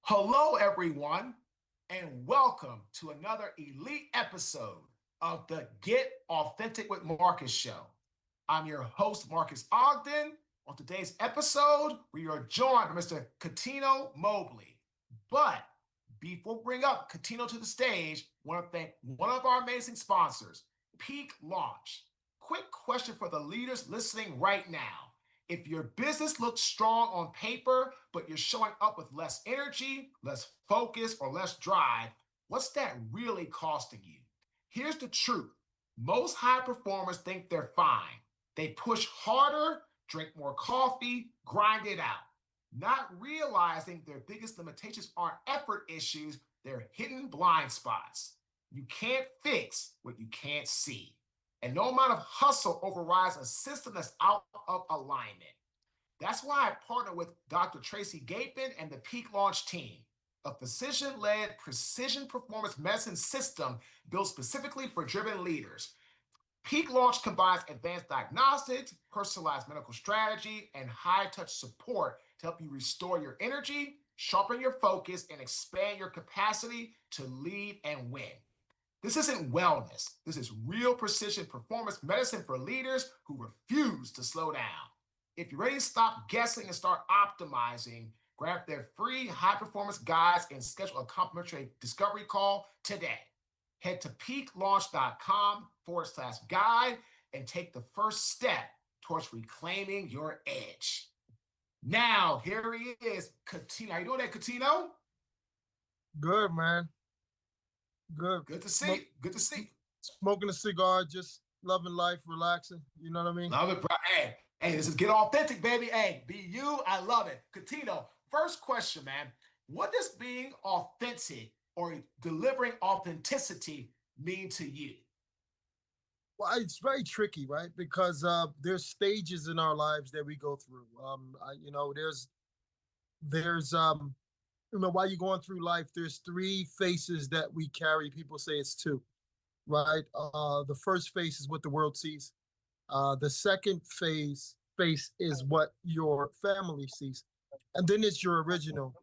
Hello, everyone, and welcome to another elite episode of the Get Authentic with Marcus show. I'm your host, Marques Ogden. On today's episode, we are joined by Mr. Cuttino Mobley. But before we bring up Cuttino to the stage, I want to thank one of our amazing sponsors, Peak Launch. Quick question for the leaders listening right now. If your business looks strong on paper, but you're showing up with less energy, less focus, or less drive, what's that really costing you? Here's the truth. Most high performers think they're fine. They push harder, drink more coffee, grind it out, not realizing their biggest limitations aren't effort issues, they're hidden blind spots. You can't fix what you can't see. And no amount of hustle overrides a system that's out of alignment. That's why I partner with Dr. Tracy Gapin and the Peak Launch team, a physician-led precision performance medicine system built specifically for driven leaders. Peak Launch combines advanced diagnostics, personalized medical strategy, and high-touch support to help you restore your energy, sharpen your focus, and expand your capacity to lead and win. This isn't wellness. This is real precision performance medicine for leaders who refuse to slow down. If you're ready to stop guessing and start optimizing, grab their free high performance guides and schedule a complimentary discovery call today. Head to peaklaunch.com/guide and take the first step towards reclaiming your edge. Now, here he is, Cuttino. How you doing there, Cuttino? Good, man. Good. Good to see you. Good to see you. Smoking a cigar, just loving life, relaxing. You know what I mean? Love it, bro. Hey, this is Get Authentic, baby. Hey, be you. I love it. Cuttino, first question, man. What does being authentic or delivering authenticity mean to you? Well, it's very tricky, right? Because there's stages in our lives that we go through. There's while you're going through life, there's three faces that we carry. People say it's two, right? The first face is what the world sees. The second face is what your family sees. And then it's your original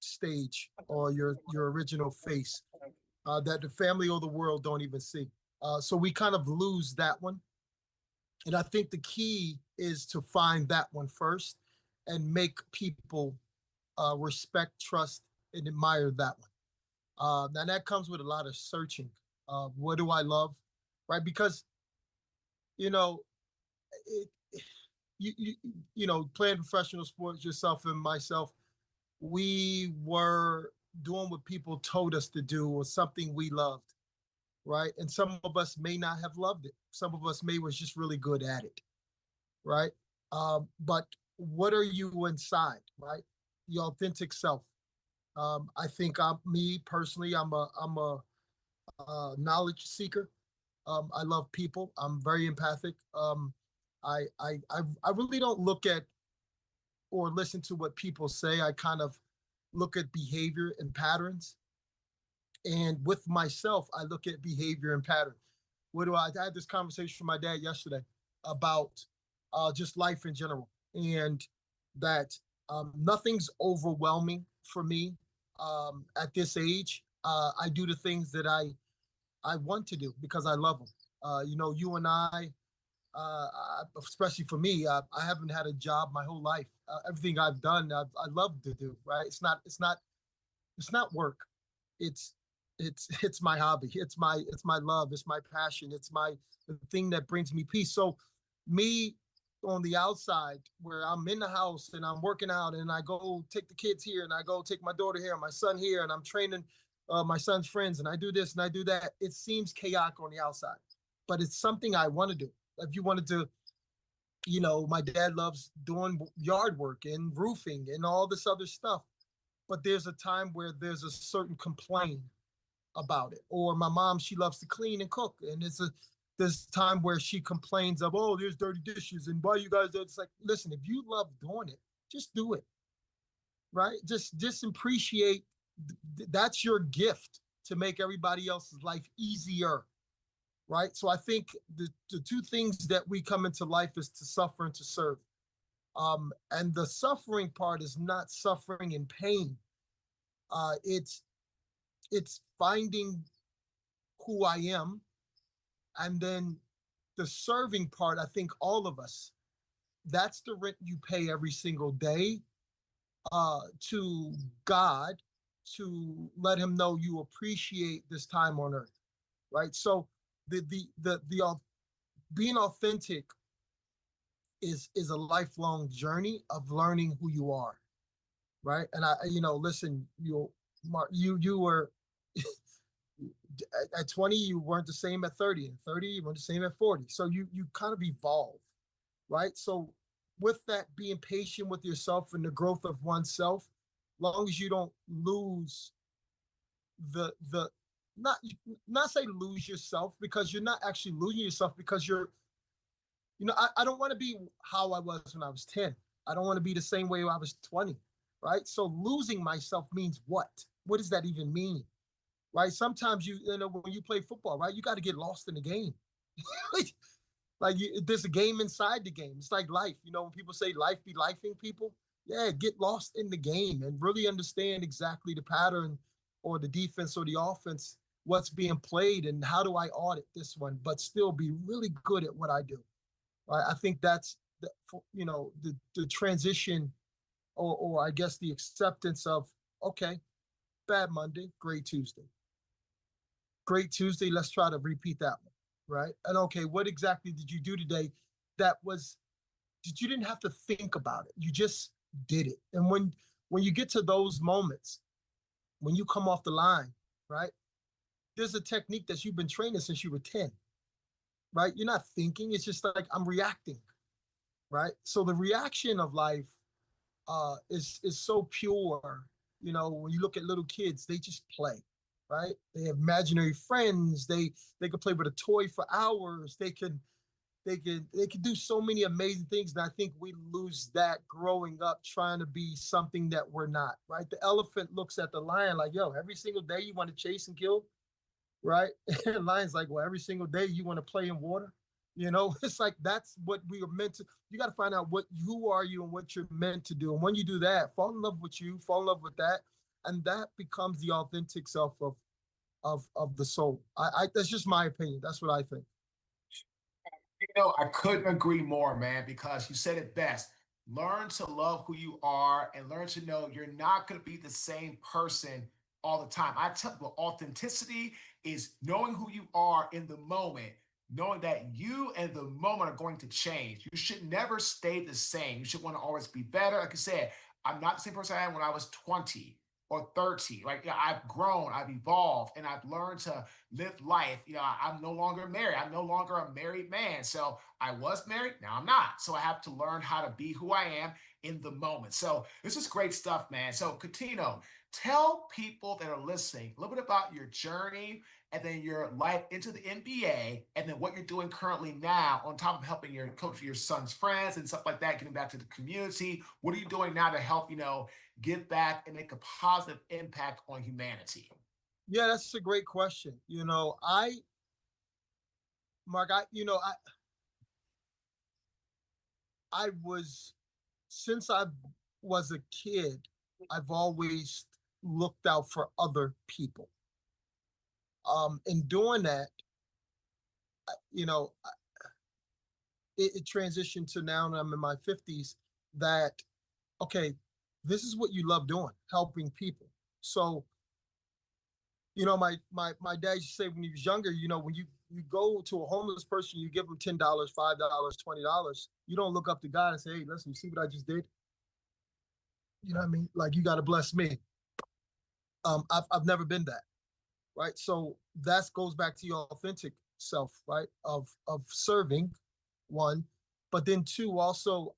stage or your original face that the family or the world don't even see. So we kind of lose that one. And I think the key is to find that one first and make people respect, trust, and admire that one. Now that comes with a lot of searching. What do I love, right? Because you know, playing professional sports, yourself and myself, we were doing what people told us to do or something we loved, right? And some of us may not have loved it. Some of us may was just really good at it, right? But what are you inside, right? Your authentic self. I think me personally, I'm a knowledge seeker. I love people. I'm very empathic. I really don't look at or listen to what people say. I kind of look at behavior and patterns. And with myself, I look at behavior and pattern. I had this conversation with my dad yesterday about just life in general, and that nothing's overwhelming for me at this age. I do the things that I want to do because I love them. You and I, especially for me, I haven't had a job my whole life. Everything I've done, I love to do. Right? It's not work. It's my hobby. It's my love. It's my passion. It's the thing that brings me peace. So me on the outside, where I'm in the house and I'm working out and I go take the kids here and I go take my daughter here, my son here, and I'm training my son's friends and I do this and I do that. It seems chaotic on the outside, but it's something I want to do. If you wanted to, my dad loves doing yard work and roofing and all this other stuff, but there's a time where there's a certain complaint about it. Or my mom, she loves to clean and cook, and there's time where she complains of, oh, there's dirty dishes and why you guys do it. It's like, listen, if you love doing it, just do it, right? Just appreciate that's your gift to make everybody else's life easier, right? So I think the two things that we come into life is to suffer and to serve. And the suffering part is not suffering in pain. It's finding who I am, and then the serving part. I think all of us, that's the rent you pay every single day, to God, to let Him know you appreciate this time on earth, right? So the being authentic is a lifelong journey of learning who you are, right? And listen, you were at 20, you weren't the same at 30, and 30, you weren't the same at 40. So you kind of evolve, right? So with that, being patient with yourself and the growth of oneself, long as you don't lose the not not say lose yourself, because you're not actually losing yourself, because I don't want to be how I was when I was 10. I don't want to be the same way I was 20, right? So losing myself means what? What does that even mean? Right? Sometimes when you play football, right, you got to get lost in the game. There's a game inside the game. It's like life. When people say life be lifing people, yeah, get lost in the game and really understand exactly the pattern or the defense or the offense, what's being played, and how do I audit this one, but still be really good at what I do. Right? I think that's the transition, or I guess the acceptance of, okay, bad Monday, great Tuesday. Great Tuesday, let's try to repeat that one, right? And okay, what exactly did you do today that was that you didn't have to think about it? You just did it. And when you get to those moments, when you come off the line, right? There's a technique that you've been training since you were 10, right? You're not thinking, it's just like I'm reacting, right? So the reaction of life is so pure. When you look at little kids, they just play, right? They have imaginary friends. They could play with a toy for hours. They can do so many amazing things. And I think we lose that growing up, trying to be something that we're not, right? The elephant looks at the lion like, yo, every single day you want to chase and kill, right? And the lion's like, well, every single day you want to play in water. It's like that's what we are meant to. You got to find out who are you and what you're meant to do. And when you do that, fall in love with you, fall in love with that, and that becomes the authentic self of the soul. I That's just my opinion. That's what I think. I couldn't agree more, man, because you said it best. Learn to love who you are and learn to know you're not going to be the same person all the time. I tell you, authenticity is knowing who you are in the moment, knowing that you and the moment are going to change. You should never stay the same. You should want to always be better. Like I said, I'm not the same person I am when I was 20 or 30. Like, yeah, I've grown, I've evolved, and I've learned to live life. I'm no longer married. I'm no longer a married man. So I was married, now I'm not. So I have to learn how to be who I am in the moment. So this is great stuff, man. So Cuttino, tell people that are listening a little bit about your journey and then your life into the NBA, and then what you're doing currently now on top of helping your coach, your son's friends and stuff like that, getting back to the community. What are you doing now to help, give back and make a positive impact on humanity? Yeah, that's a great question. Mark, I was, since I was a kid, I've always looked out for other people. In doing that, you know, it transitioned to now, and I'm in my 50s, that, okay, this is what you love doing, helping people. So, my dad used to say when he was younger, when you go to a homeless person, you give them $10, $5, $20. You don't look up to God and say, hey, listen, you see what I just did? You know what I mean? Like, you got to bless me. I've never been that, right? So that goes back to your authentic self, right? Of serving, one, but then two, also,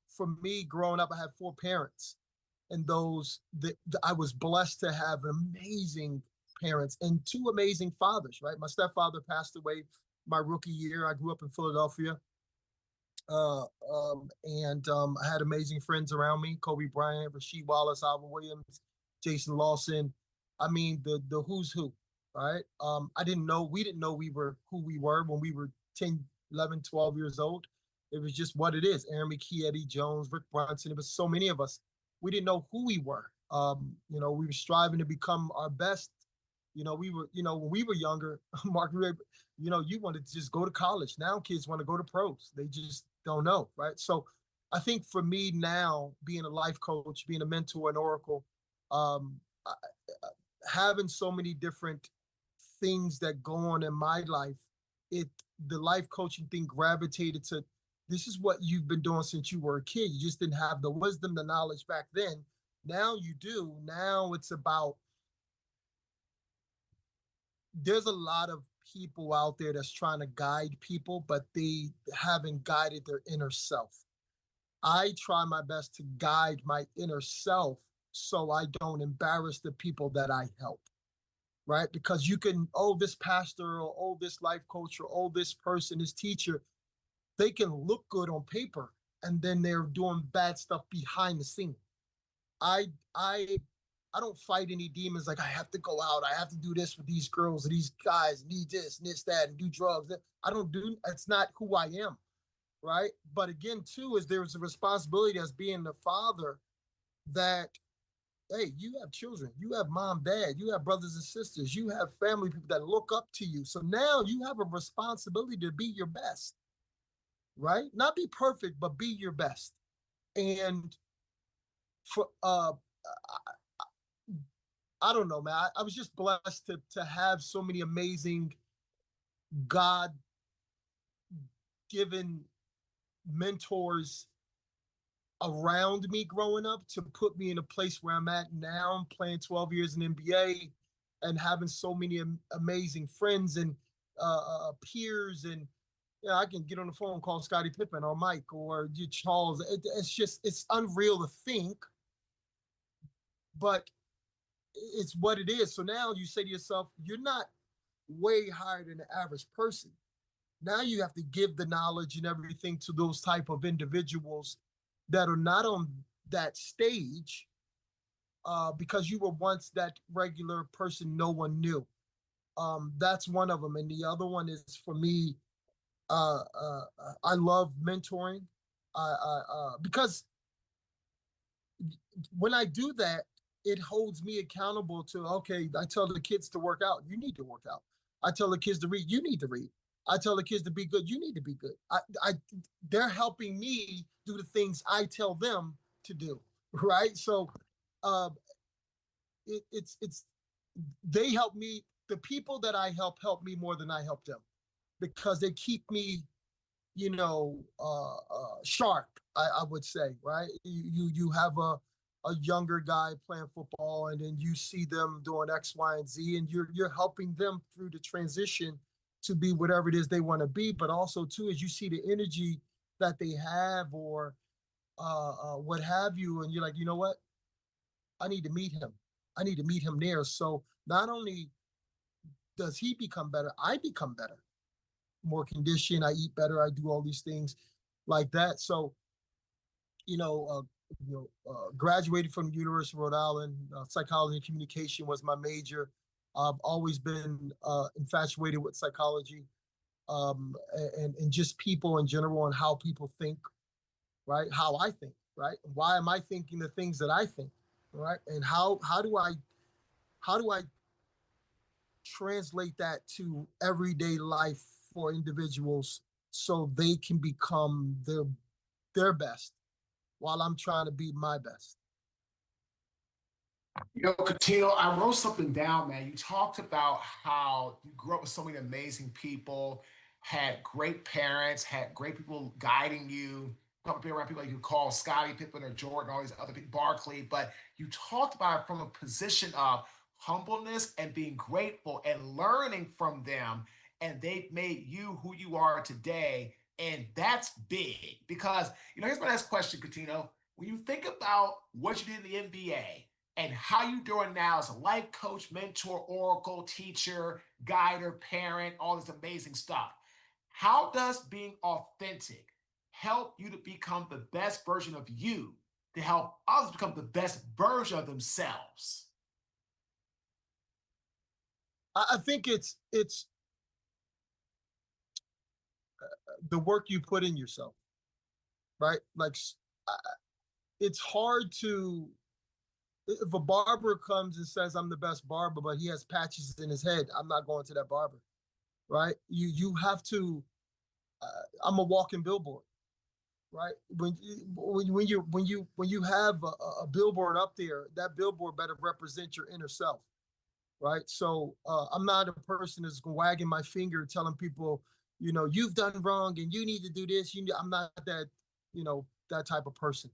for me growing up, I had four parents, and those that I was blessed to have amazing parents and two amazing fathers, right? My stepfather passed away my rookie year. I grew up in Philadelphia. I had amazing friends around me: Kobe Bryant, Rasheed Wallace, Alvin Williams, Jason Lawson. I mean, the who's who, right? We didn't know we were who we were when we were 10, 11, 12 years old. It was just what it is. Aaron McKee, Eddie Jones, Rick Brunson. It was so many of us. We didn't know who we were. We were striving to become our best. When we were younger, Mark, you wanted to just go to college. Now kids want to go to pros. They just don't know, right? So I think for me now, being a life coach, being a mentor and oracle, um, having so many different things that go on in my life, the life coaching thing gravitated to, this is what you've been doing since you were a kid. You just didn't have the wisdom, the knowledge back then. Now you do. Now it's about, there's a lot of people out there that's trying to guide people, but they haven't guided their inner self. I try my best to guide my inner self so I don't embarrass the people that I help, right? Because you can, oh, this pastor, or oh, this life coach, or oh, this person, this teacher, they can look good on paper and then they're doing bad stuff behind the scene. I I I don't fight any demons like I have to go out, I have to do this with these girls or these guys, need this and this, that, and do drugs. I don't do, that's not who I am, right? But again, too, is there's a responsibility as being the father that, hey, you have children, you have mom, dad, you have brothers and sisters, you have family people that look up to you. So now you have a responsibility to be your best, right? Not be perfect, but be your best. And for I don't know, man. I was just blessed to have so many amazing God given mentors around me growing up to put me in a place where I'm at now. I'm playing 12 years in NBA and having so many amazing friends and peers. And I can get on the phone and call Scottie Pippen or Mike or Charles. It's unreal to think, but it's what it is. So now you say to yourself, you're not way higher than the average person. Now you have to give the knowledge and everything to those type of individuals that are not on that stage because you were once that regular person no one knew. That's one of them. And the other one is for me, I love mentoring because when I do that, it holds me accountable to, okay, I tell the kids to work out, you need to work out. I tell the kids to read, you need to read. I tell the kids to be good, you need to be good. They're helping me do the things I tell them to do, right? So uh, it's they help me. The people that I help me more than I help them because they keep me, sharp. I would say, right? You have a younger guy playing football, and then you see them doing X, Y, and Z, and you're helping them through the transition to be whatever it is they want to be. But also, too, as you see the energy that they have, or what have you, and you're like, you know what? I need to meet him. I need to meet him there. So not only does he become better, I become better, more conditioned. I eat better. I do all these things like that. So, graduated from the University of Rhode Island. Psychology and communication was my major. I've always been infatuated with psychology and just people in general and how people think, right? How I think, right? Why am I thinking the things that I think, right? And how do I translate that to everyday life for individuals so they can become their best while I'm trying to be my best. Cuttino, I wrote something down, man. You talked about how you grew up with so many amazing people, had great parents, had great people guiding you. Probably around people like you call Scottie Pippen or Jordan, all these other people, Barkley. But you talked about it from a position of humbleness and being grateful and learning from them. And they've made you who you are today. And that's big because, here's my next question, Cuttino. When you think about what you did in the NBA, and how you doing now as a life coach, mentor, oracle, teacher, guider, parent, all this amazing stuff. How does being authentic help you to become the best version of you, to help others become the best version of themselves? I think it's the work you put in yourself. right? Like it's hard to, if a barber comes and says I'm the best barber, but he has patches in his head, I'm not going to that barber, right? You have to. I'm a walking billboard, right? When you have a billboard up there, that billboard better represent your inner self, right? So I'm not a person that's wagging my finger telling people, you've done wrong and you need to do this. I'm not that, that type of person.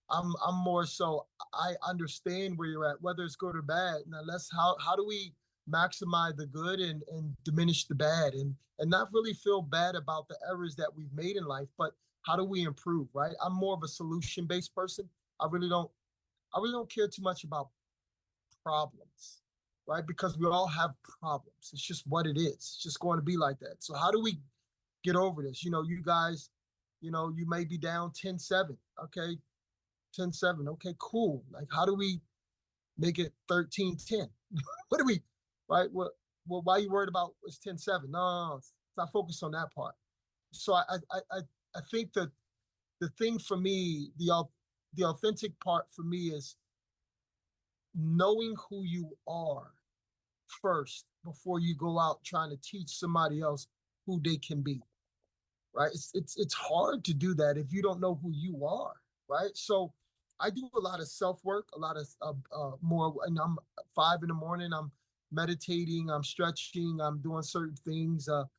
I'm more so I understand where you're at, whether it's good or bad. Now let's how do we maximize the good and diminish the bad and not really feel bad about the errors that we've made in life, but how do we improve, right? I'm more of a solution based person. I really don't I really don't care too much about problems, right? Because we all have problems. It's just what it is. It's just going to be like that. So how do we get over this? You guys, you may be down 10-7. Okay, 10-7. Okay, cool. Like, how do we make it 13-10? What do we, right? Why are you worried about it's 10-7? No, it's not focused on that part. So I think that the thing for me, the authentic part for me is knowing who you are first before you go out trying to teach somebody else who they can be, right? It's hard to do that if you don't know who you are, right? So I do a lot of self work, a lot of more, and I'm 5 in the morning. I'm meditating, I'm stretching, I'm doing certain things to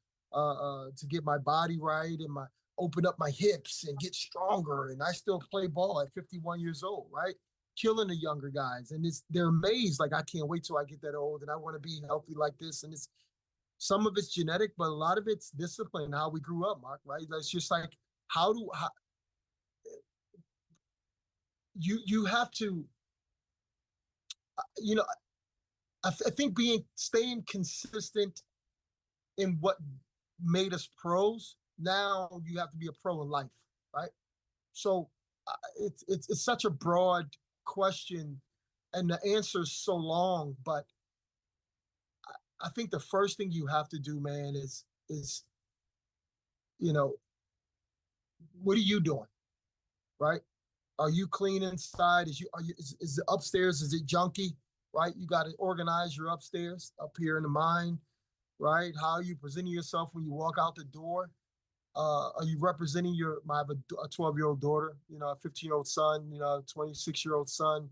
get my body right and my open up my hips and get stronger. And I still play ball at 51 years old, right? Killing the younger guys, and they're amazed. Like, I can't wait till I get that old, and I want to be healthy like this. And it's some of it's genetic, but a lot of it's discipline, how we grew up, Mark. Right? It's just like how you have to, you know. I think staying consistent in what made us pros. Now you have to be a pro in life, right? So it's such a broad question, and the answer is so long. But I think the first thing you have to do, man, is you know what are you doing, right? Are you clean inside? Is the upstairs, is it junky, right? You got to organize your upstairs up here in the mind, right? How are you presenting yourself when you walk out the door? Are you representing I have a 12-year-old daughter, a 15-year-old son, a 26-year-old son,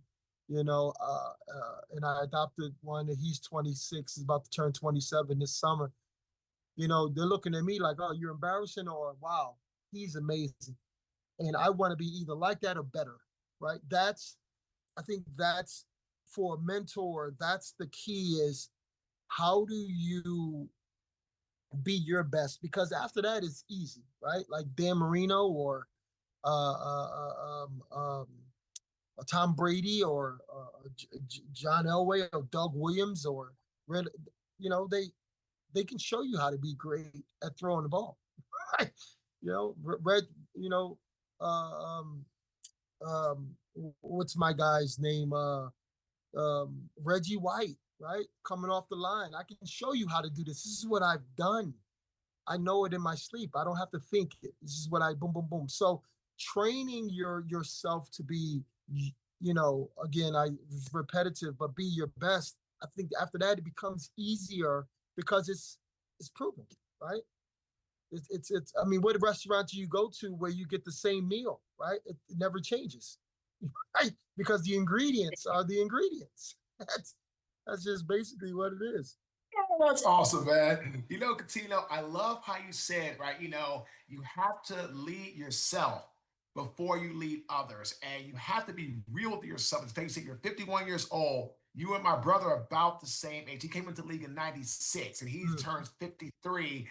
and I adopted one and he's 26, is about to turn 27 this summer. They're looking at me like, oh, you're embarrassing, or wow, he's amazing. And I want to be either like that or better, right? I think that's for a mentor, that's the key is how do you be your best? Because after that, it's easy, right? Like Dan Marino or uh, uh, uh, um, um, Tom Brady or John Elway or Doug Williams or Red, they can show you how to be great at throwing the ball. Right? Red, you know, uh, um, what's my guy's name? Reggie White, right? Coming off the line. I can show you how to do this. This is what I've done. I know it in my sleep. I don't have to think it. This is what I boom, boom, boom. So training yourself to be, again, it's repetitive, but be your best. I think after that it becomes easier because it's proven, right? It's. I mean, what restaurant do you go to where you get the same meal, right? It never changes, right? Because the ingredients are the ingredients. That's just basically what it is. That's awesome, man. Cuttino, I love how you said, right? You have to lead yourself before you lead others. And you have to be real with yourself. As you say, you're 51 years old. You and my brother are about the same age. He came into the league in 96 and he turns 53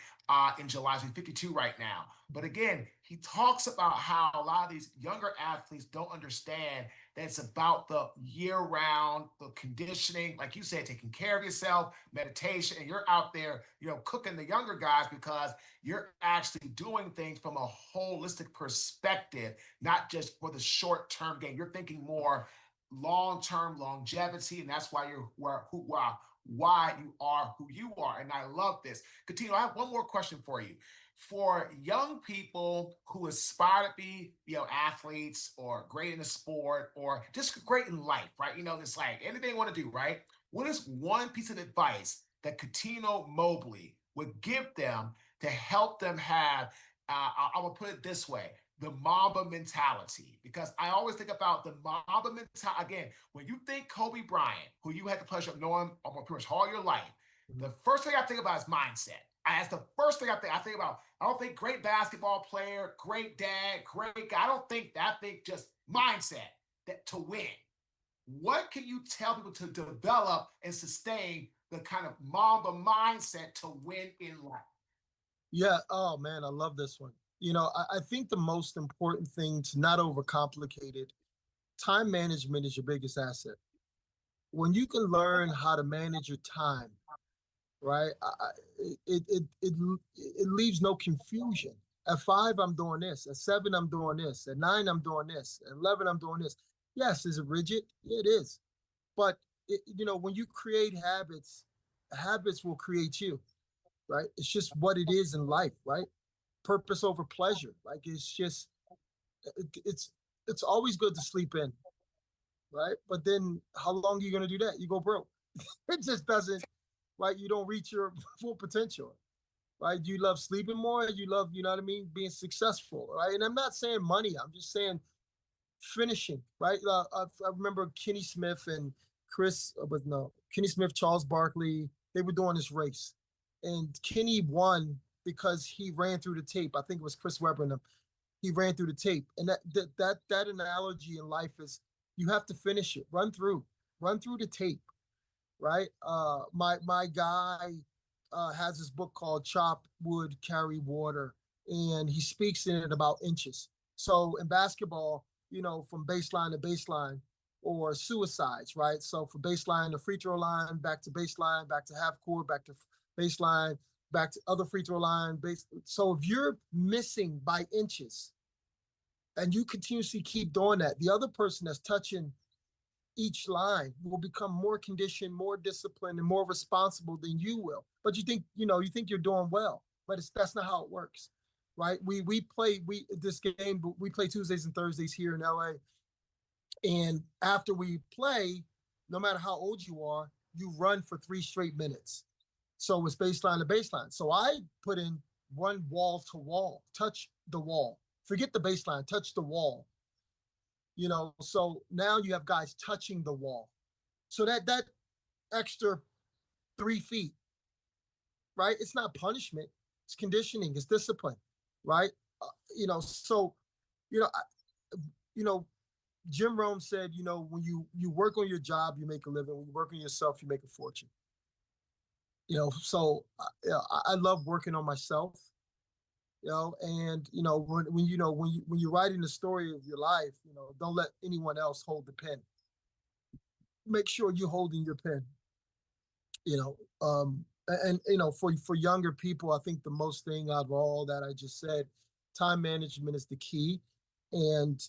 in July. So he's 52 right now. But again, he talks about how a lot of these younger athletes don't understand that it's about the year-round, the conditioning, like you said, taking care of yourself, meditation, and you're out there, cooking the younger guys because you're actually doing things from a holistic perspective, not just for the short-term gain. You're thinking more long-term longevity, and that's why why you are who you are. And I love this. Cuttino, I have one more question for you. for young people who aspire to be, athletes or great in the sport or just great in life, right? It's like anything they want to do, right? What is one piece of advice that Cuttino Mobley would give them to help them have, I'm going to put it this way, the Mamba mentality? Because I always think about the Mamba mentality. Again, when you think Kobe Bryant, who you had the pleasure of knowing almost pretty much all your life, the first thing I think about is mindset. That's the first thing I think. I think about, I don't think great basketball player, great dad, great guy. I don't think that. I think just mindset that to win. What can you tell people to develop and sustain the kind of Mamba mindset to win in life? Yeah. Oh man, I love this one. I think the most important thing to not overcomplicate it, time management is your biggest asset. When you can learn how to manage your time, right? It leaves no confusion. At 5, I'm doing this. At 7, I'm doing this. At 9, I'm doing this. At 11, I'm doing this. Yes, is it rigid? Yeah, it is. But when you create habits, habits will create you, right? It's just what it is in life, right? Purpose over pleasure. Like it's it's always good to sleep in, right? But then how long are you gonna do that? You go broke. It just doesn't, right? You don't reach your full potential, right? You love sleeping more. You love, you know what I mean, being successful, right? And I'm not saying money. I'm just saying finishing, right? I remember Kenny Smith and Kenny Smith, Charles Barkley. They were doing this race, and Kenny won because he ran through the tape. I think it was Chris Webber and them. He ran through the tape, and that analogy in life is you have to finish it, run through the tape, right? My guy has this book called Chop Wood, Carry Water, and he speaks in it about inches. So in basketball, from baseline to baseline, or suicides, right? So for baseline to free throw line, back to baseline, back to half court, back to baseline, back to other free throw line. So if you're missing by inches and you continuously keep doing that, the other person that's touching each line will become more conditioned, more disciplined, and more responsible than you will. But you think you're doing well, but that's not how it works, right? We play this game. We play Tuesdays and Thursdays here in LA, and after we play, no matter how old you are, you run for 3 straight minutes. So it's baseline to baseline. So I put in one wall to wall, touch the wall, forget the baseline, touch the wall. So now you have guys touching the wall. So that extra 3 feet, right? It's not punishment. It's conditioning. It's discipline, right? So, you know, you know, Jim Rome said, when you work on your job, you make a living. When you work on yourself, you make a fortune. So I love working on myself. And when you're writing the story of your life, don't let anyone else hold the pen. Make sure you're holding your pen. And for younger people, I think the most thing out of all that I just said, time management is the key, and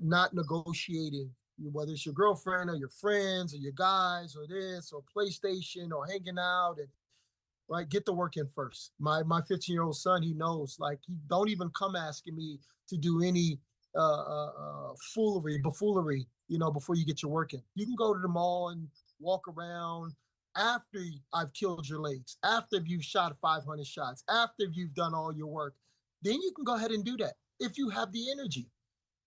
not negotiating, whether it's your girlfriend or your friends or your guys or this or PlayStation or hanging out, and right, get the work in first. My 15-year-old son, he knows, like, he don't even come asking me to do any buffoonery, before you get your work in. You can go to the mall and walk around after I've killed your legs, after you've shot 500 shots, after you've done all your work. Then you can go ahead and do that if you have the energy,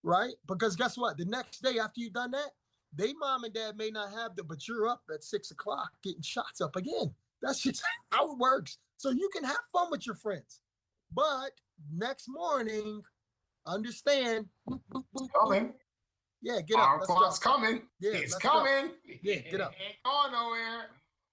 right? Because guess what? The next day after you've done that, they mom and dad may not have them, but you're up at 6 o'clock getting shots up again. That's just how it works. So you can have fun with your friends, but next morning, understand. Boop, boop, boop, Coming. Yeah, get up. Our clock's coming. Yeah, it's coming. Yeah, get up. It ain't going nowhere.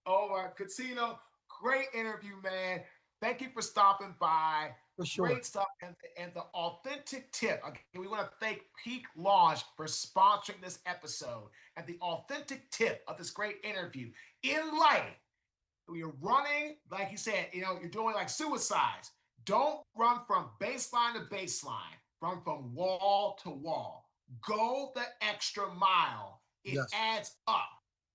Oh, my Cuttino, great interview, man. Thank you for stopping by. For sure. Great stuff. And the authentic tip. Again, we want to thank Peak Launch for sponsoring this episode. And the authentic tip of this great interview. In life, when you're running, like you said, you're doing like suicides. Don't run from baseline to baseline. Run from wall to wall. Go the extra mile. It adds up.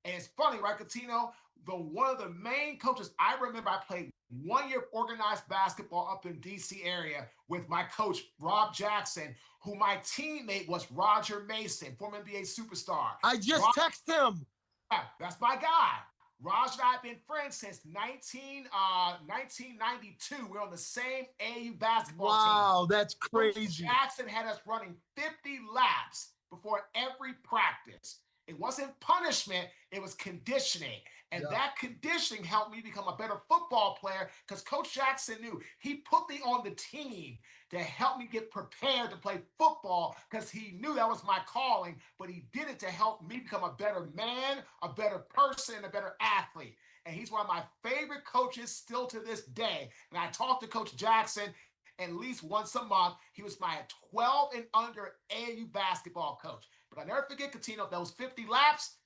And it's funny, right, Cuttino? One of the main coaches, I remember I played 1 year of organized basketball up in DC area with my coach, Rob Jackson, who my teammate was Roger Mason, former NBA superstar. I just text him. Yeah, that's my guy. Raj and I have been friends since 1992. We're on the same AU basketball team. Wow, that's crazy. Coach Jackson had us running 50 laps before every practice. It wasn't punishment, it was conditioning. And that conditioning helped me become a better football player because Coach Jackson knew he put me on the team to help me get prepared to play football because he knew that was my calling, but he did it to help me become a better man, a better person, a better athlete. And he's one of my favorite coaches still to this day. And I talk to Coach Jackson at least once a month. He was my 12 and under AAU basketball coach. But I never forget, Cuttino, those 50 laps,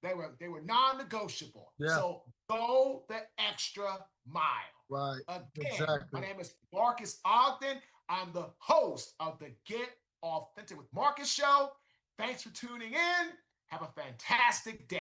they were non-negotiable. Yeah. So go the extra mile. Right. Again, Exactly. my name is Marques Ogden. I'm the host of the Get Authentic with Marques show. Thanks for tuning in. Have a fantastic day.